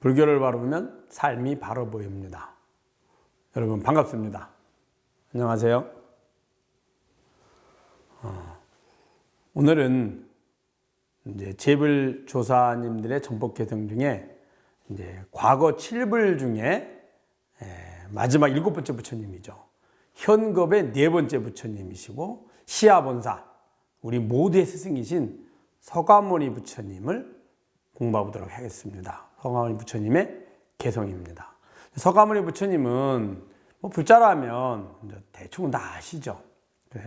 불교를 바라보면 삶이 바로 보입니다. 여러분 반갑습니다. 안녕하세요. 오늘은 이제 재불조사님들의 전법 개성 중에 이제 과거 7불 중에 마지막 7번째 부처님이죠. 현겁의 4번째 부처님이시고 시아본사, 우리 모두의 스승이신 서가모니 부처님을 공부해보도록 하겠습니다. 서가모니 부처님의 개성입니다. 서가모니 부처님은 불자라면 대충 다 아시죠.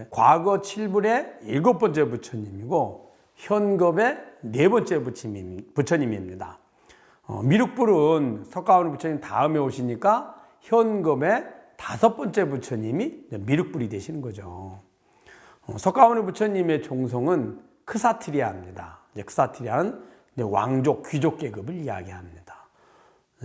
과거 7불의 7번째 부처님이고 현겁의 4번째 부처님입니다. 미륵불은 서가모니 부처님 다음에 오시니까 현겁의 5번째 부처님이 미륵불이 되시는 거죠. 서가모니 부처님의 종성은 크사트리아입니다. 크사트리아는 왕족, 귀족 계급을 이야기합니다.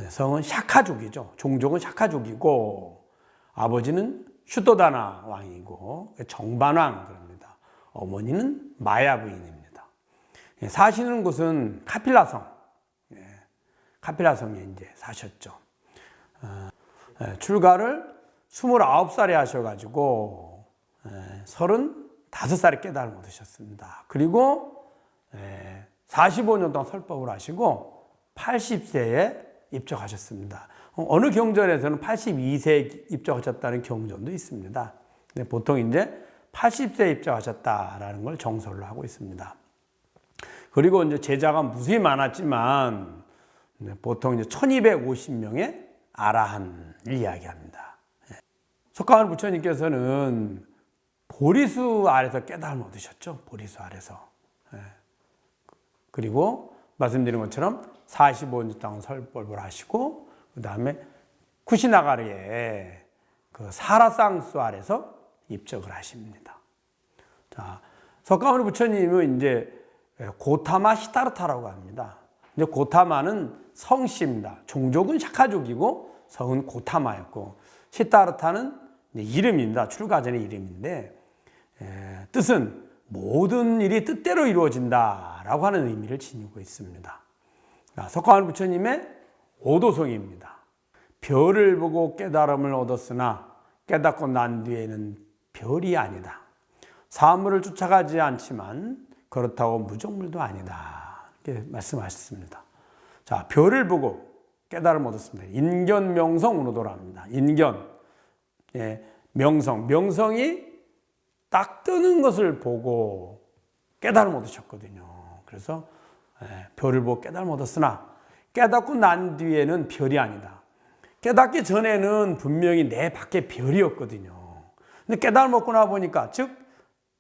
성은 샤카족이죠. 종족은 샤카족이고 아버지는 슈토다나 왕이고 정반왕 그럽니다. 어머니는 마야 부인입니다. 사시는 곳은 카필라성, 카필라성에 이제 사셨죠. 출가를 29살에 하셔가지고 35살에 깨달음을 얻으셨습니다. 그리고 45년 동안 설법을 하시고 80세에 입적하셨습니다. 어느 경전에서는 82세에 입적하셨다는 경전도 있습니다. 근데 보통 이제 80세에 입적하셨다라는 걸 정설로 하고 있습니다. 그리고 이제 제자가 무수히 많았지만 보통 이제 1250명의 아라한을 이야기합니다. 석가모니 부처님께서는 보리수 아래서 깨달음을 얻으셨죠. 보리수 아래서. 그리고 말씀드린 것처럼 45년 동안 설법을 하시고 그 다음에 쿠시나가르의 그 사라상수 아래서 입적을 하십니다. 자, 석가모니 부처님은 이제 고타마 시타르타라고 합니다. 이제 고타마는 성씨입니다. 종족은 샤카족이고 성은 고타마였고 시타르타는 이름입니다. 출가 전의 이름인데 뜻은 모든 일이 뜻대로 이루어진다라고 하는 의미를 지니고 있습니다. 석가모니 부처님의 오도성입니다. 별을 보고 깨달음을 얻었으나 깨닫고 난 뒤에는 별이 아니다. 사물을 쫓아가지 않지만 그렇다고 무정물도 아니다. 이렇게 말씀하셨습니다. 자, 별을 보고 깨달음을 얻었습니다. 인견, 명성, 운호도랍니다. 인견, 명성, 명성이 딱 뜨는 것을 보고 깨달음 얻으셨거든요. 그래서 별을 보고 깨달음 얻었으나 깨닫고 난 뒤에는 별이 아니다. 깨닫기 전에는 분명히 내 밖에 별이었거든요. 근데 깨달음 얻고 나 보니까 즉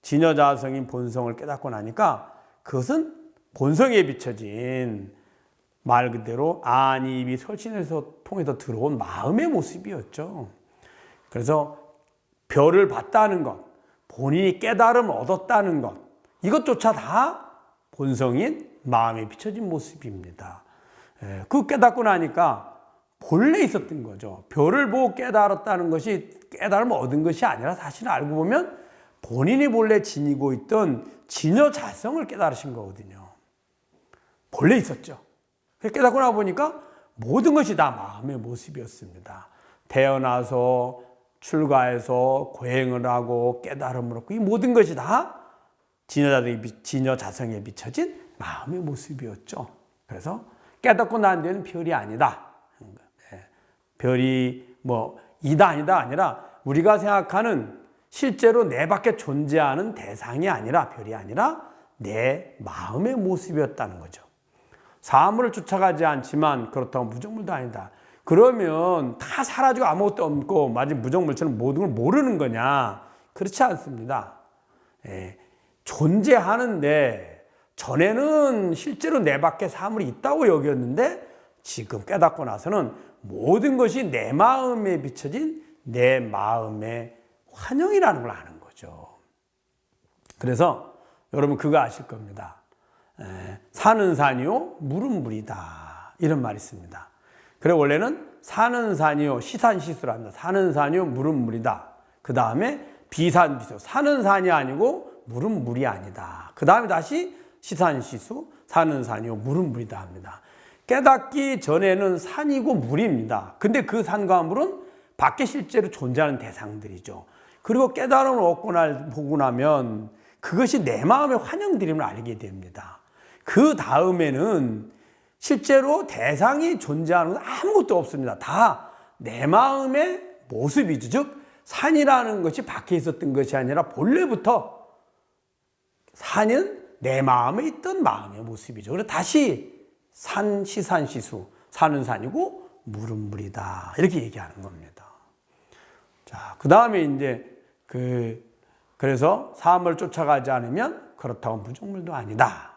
진여자성인 본성을 깨닫고 나니까 그것은 본성에 비춰진 말 그대로 안입이 설신에서 통해서 들어온 마음의 모습이었죠. 그래서 별을 봤다는 것, 본인이 깨달음을 얻었다는 것, 이것조차 다 본성인 마음에 비춰진 모습입니다. 그 깨닫고 나니까 본래 있었던 거죠. 별을 보고 깨달았다는 것이 깨달음을 얻은 것이 아니라 사실 알고 보면 본인이 본래 지니고 있던 진여 자성을 깨달으신 거거든요. 본래 있었죠. 깨닫고 나 보니까 모든 것이 다 마음의 모습이었습니다. 태어나서 출가해서 고행을 하고 깨달음을 얻고 이 모든 것이 다 진여 자성에 비춰진 마음의 모습이었죠. 그래서 깨닫고 난 뒤에는 별이 아니다. 별이 이다 아니다 아니라 우리가 생각하는 실제로 내 밖에 존재하는 대상이 아니라 별이 아니라 내 마음의 모습이었다는 거죠. 사물을 쫓아가지 않지만 그렇다고 무정물도 아니다. 그러면 다 사라지고 아무것도 없고 마치 무정물처럼 모든 걸 모르는 거냐? 그렇지 않습니다. 존재하는데 전에는 실제로 내 밖에 사물이 있다고 여겼는데 지금 깨닫고 나서는 모든 것이 내 마음에 비춰진 내 마음의 환영이라는 걸 아는 거죠. 그래서 여러분 그거 아실 겁니다. 산은 산이요, 물은 물이다. 이런 말이 있습니다. 그래 원래는 산은 산이요, 시산시수랍니다. 산은 산이요, 물은 물이다. 그 다음에 비산비수. 산은 산이 아니고 물은 물이 아니다. 그 다음에 다시 시산시수, 산은 산이요, 물은 물이다 합니다. 깨닫기 전에는 산이고 물입니다. 근데 그 산과 물은 밖에 실제로 존재하는 대상들이죠. 그리고 깨달음을 보고 나면 그것이 내 마음의 환영들임을 알게 됩니다. 그 다음에는 실제로 대상이 존재하는 건 아무것도 없습니다. 다 내 마음의 모습이죠. 즉 산이라는 것이 밖에 있었던 것이 아니라 본래부터 산은 내 마음에 있던 마음의 모습이죠. 그래서 다시 산, 시산, 시수. 산은 산이고 물은 물이다. 이렇게 얘기하는 겁니다. 자, 그 다음에 이제 그래서 사물을 쫓아가지 않으면 그렇다고 무정물도 아니다.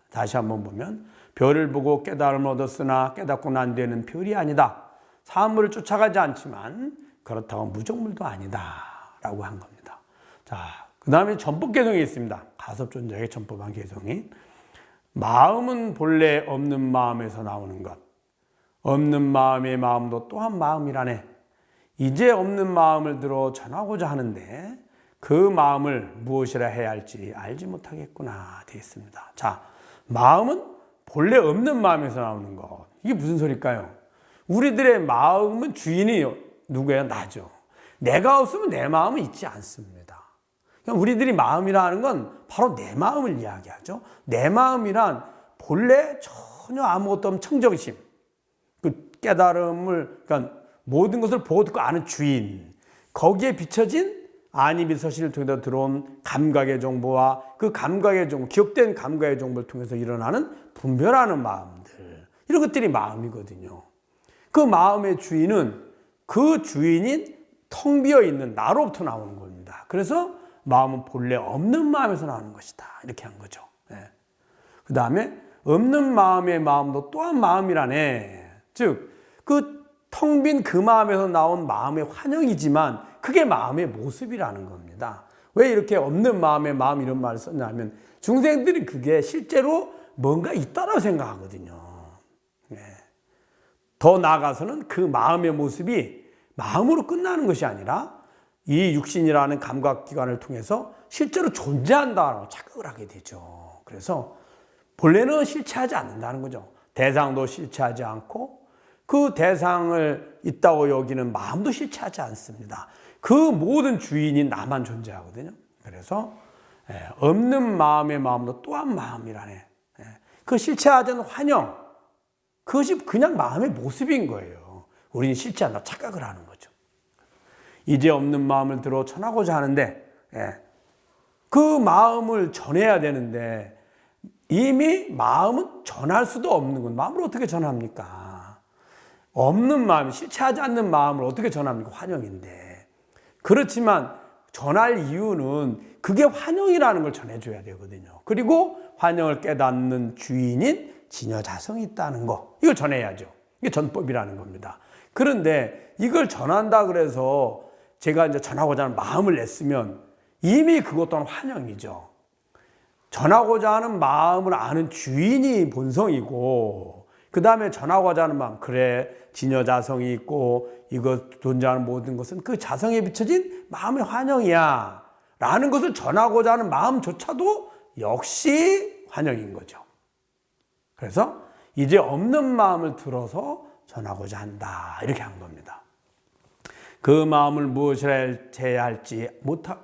다시 한번 보면 별을 보고 깨달음을 얻었으나 깨닫고 난 뒤에는 별이 아니다. 사물을 쫓아가지 않지만 그렇다고 무정물도 아니다. 라고 한 겁니다. 자, 그 다음에 전법 개성이 있습니다. 가섭존자의 전법한 개성이. 마음은 본래 없는 마음에서 나오는 것. 없는 마음의 마음도 또한 마음이라네. 이제 없는 마음을 들어 전하고자 하는데 그 마음을 무엇이라 해야 할지 알지 못하겠구나 되어 있습니다. 자, 마음은 본래 없는 마음에서 나오는 것. 이게 무슨 소리일까요? 우리들의 마음은 주인이 누구예요? 나죠. 내가 없으면 내 마음은 있지 않습니다. 그러니까 우리들이 마음이라는 건 바로 내 마음을 이야기하죠. 내 마음이란 본래 전혀 아무것도 없는 청정심, 그 깨달음을, 그러니까 모든 것을 보고 듣고 아는 주인, 거기에 비춰진 안입이 서신을 통해서 들어온 감각의 정보와 그 감각의 정보, 기억된 감각의 정보를 통해서 일어나는 분별하는 마음들, 이런 것들이 마음이거든요. 그 마음의 주인은 그 주인인 텅 비어 있는 나로부터 나오는 겁니다. 그래서 마음은 본래 없는 마음에서 나오는 것이다. 이렇게 한 거죠. 네. 그 다음에 없는 마음의 마음도 또한 마음이라네. 즉, 그 텅 빈 그 마음에서 나온 마음의 환영이지만 그게 마음의 모습이라는 겁니다. 왜 이렇게 없는 마음의 마음 이런 말을 썼냐면 중생들이 그게 실제로 뭔가 있다고 생각하거든요. 네. 더 나아가서는 그 마음의 모습이 마음으로 끝나는 것이 아니라 이 육신이라는 감각기관을 통해서 실제로 존재한다고 착각을 하게 되죠. 그래서 본래는 실체하지 않는다는 거죠. 대상도 실체하지 않고 그 대상을 있다고 여기는 마음도 실체하지 않습니다. 그 모든 주인이 나만 존재하거든요. 그래서 없는 마음의 마음도 또한 마음이라네. 그 실체하지 않는 환영, 그것이 그냥 마음의 모습인 거예요. 우리는 실체한다고 착각을 하는 거죠. 이제 없는 마음을 들어 전하고자 하는데 그 마음을 전해야 되는데 이미 마음은 전할 수도 없는 건 마음을 어떻게 전합니까? 없는 마음, 실체하지 않는 마음을 어떻게 전합니까? 환영인데. 그렇지만 전할 이유는 그게 환영이라는 걸 전해줘야 되거든요. 그리고 환영을 깨닫는 주인인 진여자성이 있다는 거, 이걸 전해야죠. 이게 전법이라는 겁니다. 그런데 이걸 전한다 그래서 제가 이제 전하고자 하는 마음을 냈으면 이미 그것 또한 환영이죠. 전하고자 하는 마음을 아는 주인이 본성이고, 그 다음에 전하고자 하는 마음, 그래, 진여자성이 있고, 이거 존재하는 모든 것은 그 자성에 비춰진 마음의 환영이야. 라는 것을 전하고자 하는 마음조차도 역시 환영인 거죠. 그래서 이제 없는 마음을 들어서 전하고자 한다. 이렇게 한 겁니다. 그 마음을 무엇이라 해야 할지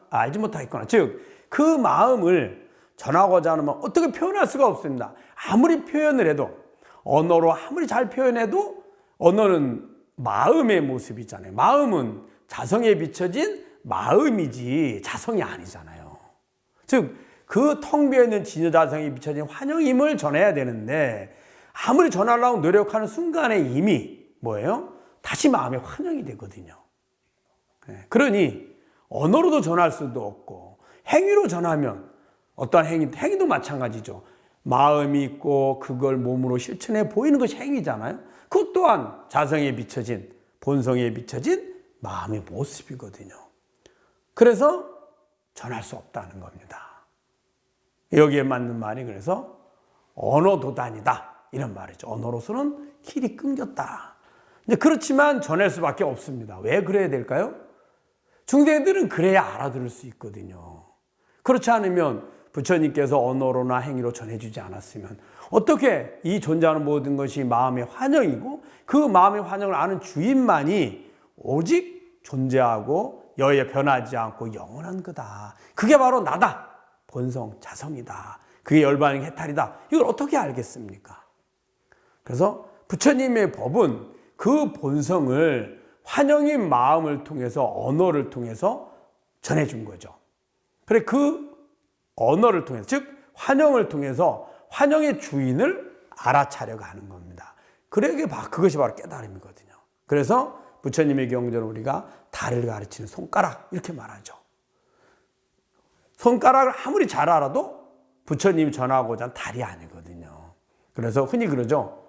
알지 못하겠거나, 즉 그 마음을 전하고자 하는 마음 어떻게 표현할 수가 없습니다. 아무리 표현을 해도, 언어로 아무리 잘 표현해도 언어는 마음의 모습이잖아요. 마음은 자성에 비춰진 마음이지 자성이 아니잖아요. 즉 그 텅 비어있는 진여자성이 비춰진 환영임을 전해야 되는데 아무리 전하려고 노력하는 순간에 이미 뭐예요? 다시 마음의 환영이 되거든요. 그러니 언어로도 전할 수도 없고 행위로 전하면 어떠한 행위도 마찬가지죠. 마음이 있고 그걸 몸으로 실천해 보이는 것이 행위잖아요. 그것 또한 자성에 비춰진, 본성에 비춰진 마음의 모습이거든요. 그래서 전할 수 없다는 겁니다. 여기에 맞는 말이 그래서 언어도단이다 이런 말이죠. 언어로서는 길이 끊겼다. 이제 그렇지만 전할 수밖에 없습니다. 왜 그래야 될까요? 중생들은 그래야 알아들을 수 있거든요. 그렇지 않으면 부처님께서 언어로나 행위로 전해주지 않았으면 어떻게 이 존재하는 모든 것이 마음의 환영이고 그 마음의 환영을 아는 주인만이 오직 존재하고 여에 변하지 않고 영원한 거다. 그게 바로 나다. 본성, 자성이다. 그게 열반의 해탈이다. 이걸 어떻게 알겠습니까? 그래서 부처님의 법은 그 본성을 환영인 마음을 통해서 언어를 통해서 전해준 거죠. 그래 그 언어를 통해서 즉 환영을 통해서 환영의 주인을 알아차려가 하는 겁니다. 그것이 바로 깨달음이거든요. 그래서 부처님의 경전은 우리가 달을 가르치는 손가락 이렇게 말하죠. 손가락을 아무리 잘 알아도 부처님이 전하고자 한 달이 아니거든요. 그래서 흔히 그러죠.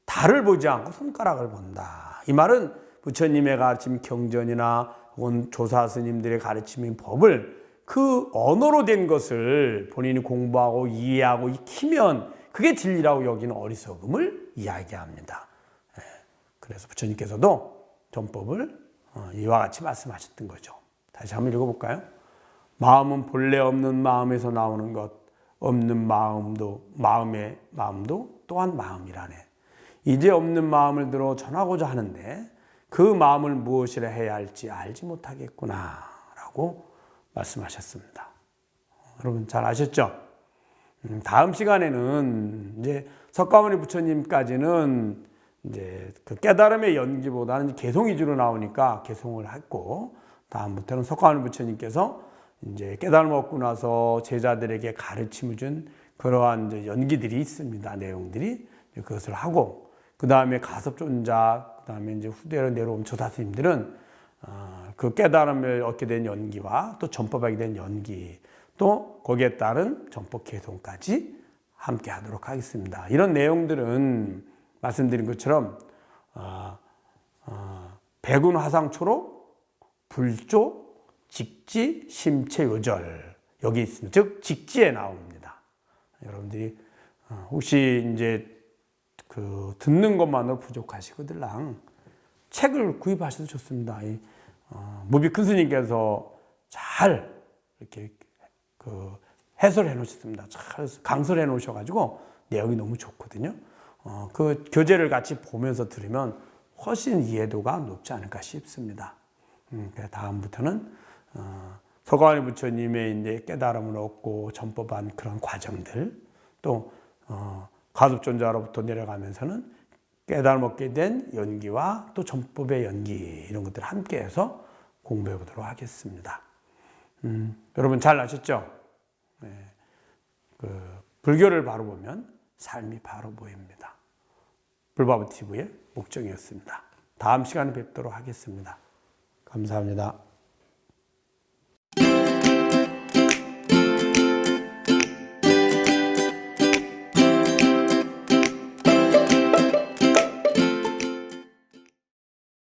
달을 보지 않고 손가락을 본다. 이 말은 부처님의 가르침 경전이나 혹은 조사 스님들의 가르침인 법을 그 언어로 된 것을 본인이 공부하고 이해하고 익히면 그게 진리라고 여기는 어리석음을 이야기합니다. 그래서 부처님께서도 전법을 이와 같이 말씀하셨던 거죠. 다시 한번 읽어볼까요? 마음은 본래 없는 마음에서 나오는 것, 없는 마음의 마음도 또한 마음이라네. 이제 없는 마음을 들어 전하고자 하는데 그 마음을 무엇이라 해야 할지 알지 못하겠구나 라고 말씀하셨습니다. 여러분 잘 아셨죠? 다음 시간에는 이제 석가모니 부처님까지는 이제 그 깨달음의 연기보다는 개송 위주로 나오니까 개송을 했고, 다음부터는 석가모니 부처님께서 이제 깨달음 얻고 나서 제자들에게 가르침을 준 그러한 이제 연기들이 있습니다. 내용들이 그것을 하고, 그 다음에 가섭존자, 그 다음에 이제 후대로 내려온 조사 스님들은 그 깨달음을 얻게 된 연기와 또 전법하게 된 연기, 또 거기에 따른 전법 개송까지 함께 하도록 하겠습니다. 이런 내용들은 말씀드린 것처럼 백운 화상 초록 불조 직지 심체 요절 여기 있습니다. 즉 직지에 나옵니다. 여러분들이 혹시 이제 그 듣는 것만으로 부족하시거들랑 책을 구입하셔도 좋습니다. 무비 큰 스님께서 잘 이렇게 그 해설해 놓으셨습니다. 잘 강설해 놓으셔가지고 내용이 너무 좋거든요. 그 교재를 같이 보면서 들으면 훨씬 이해도가 높지 않을까 싶습니다. 그래서 다음부터는 석가모니 부처님의 이제 깨달음을 얻고 전법한 그런 과정들, 또 가섭존자로부터 내려가면서는 깨달음 얻게 된 연기와 또 전법의 연기 이런 것들을 함께해서 공부해 보도록 하겠습니다. 여러분 잘 아셨죠? 네. 불교를 바로 보면 삶이 바로 보입니다. 불바보 TV의 목정이었습니다. 다음 시간에 뵙도록 하겠습니다. 감사합니다.